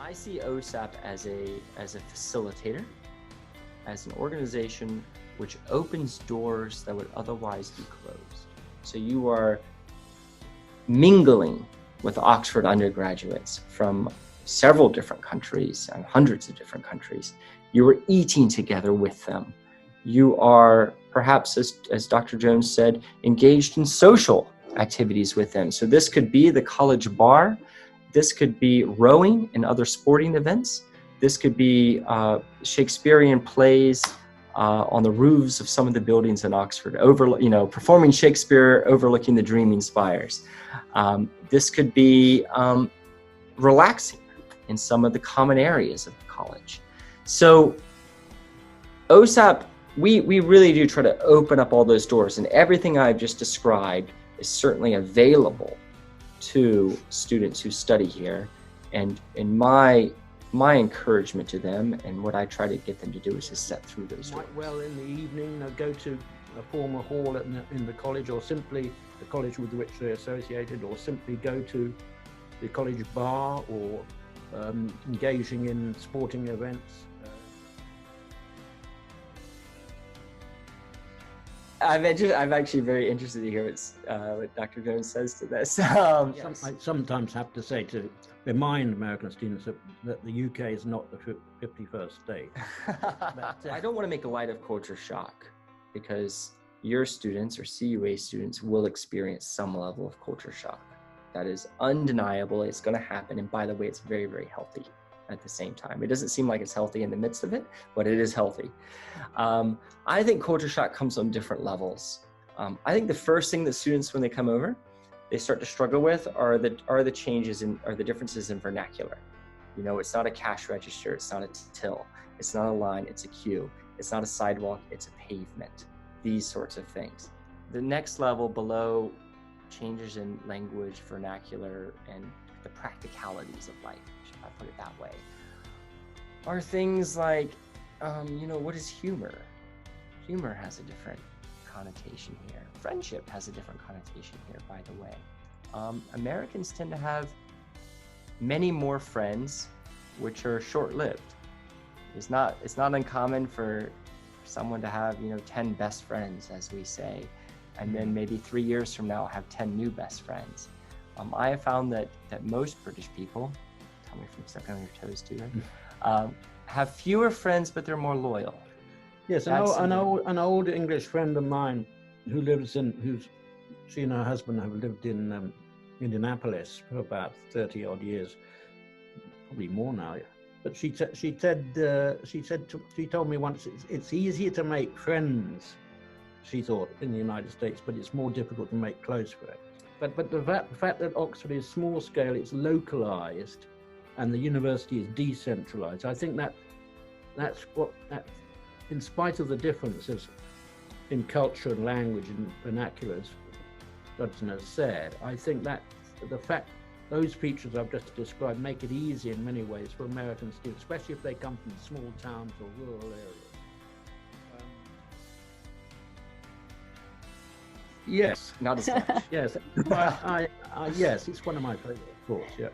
I see OSAP as a facilitator, as an organization which opens doors that would otherwise be closed. So you are mingling with Oxford undergraduates from several different countries and hundreds of different countries. You are eating together with them. You are perhaps, as Dr. Jones said, engaged in social activities with them. So this could be the college bar. This could be rowing and other sporting events. This could be Shakespearean plays on the roofs of some of the buildings in Oxford, performing Shakespeare overlooking the dreaming spires. This could be relaxing in some of the common areas of the college. So OSAP, we really do try to open up all those doors, and everything I've just described is certainly available to students who study here. And in my encouragement to them, and what I try to get them to do, is to set through those doors. Might well in the evening go to a former hall in the college, or simply the college with which they're associated, or simply go to the college bar, or engaging in sporting events. I'm actually very interested to hear what Dr. Jones says to this. Yes. I sometimes have to say, to remind American students that the UK is not the 51st state. But, I don't want to make light of culture shock, because your students or CUA students will experience some level of culture shock. That is undeniable. It's going to happen. And by the way, it's very, very healthy at the same time. It doesn't seem like it's healthy in the midst of it, but it is healthy. I think culture shock comes on different levels. I think the first thing that students, when they come over, they start to struggle with are the changes are the differences in vernacular. You know, it's not a cash register, it's not a till, it's not a line, it's a queue. It's not a sidewalk, it's a pavement. These sorts of things. The next level below changes in language, vernacular, and the practicalities of life, if I put it that way, are things like, what is humor? Humor has a different connotation here. Friendship has a different connotation here, by the way. Americans tend to have many more friends, which are short-lived. It's not uncommon for someone to have, 10 best friends, as we say, and then maybe 3 years from now have 10 new best friends. I have found that most British people, tell me if I'm stepping on your toes, Tutor, have fewer friends, but they're more loyal. Yes, an old English friend of mine she and her husband have lived in Indianapolis for about 30 odd years, probably more now. But she told me once, it's easier to make friends, she thought, in the United States, but it's more difficult to make close friends. But the fact that Oxford is small scale, it's localized, and the university is decentralized, I think that's in spite of the differences in culture and language and vernaculars, Judson has said, I think that the fact those features I've just described make it easy in many ways for American students, especially if they come from small towns or rural areas. Yes. Not as much. Yes. Yes, it's one of my favorite thoughts, yeah.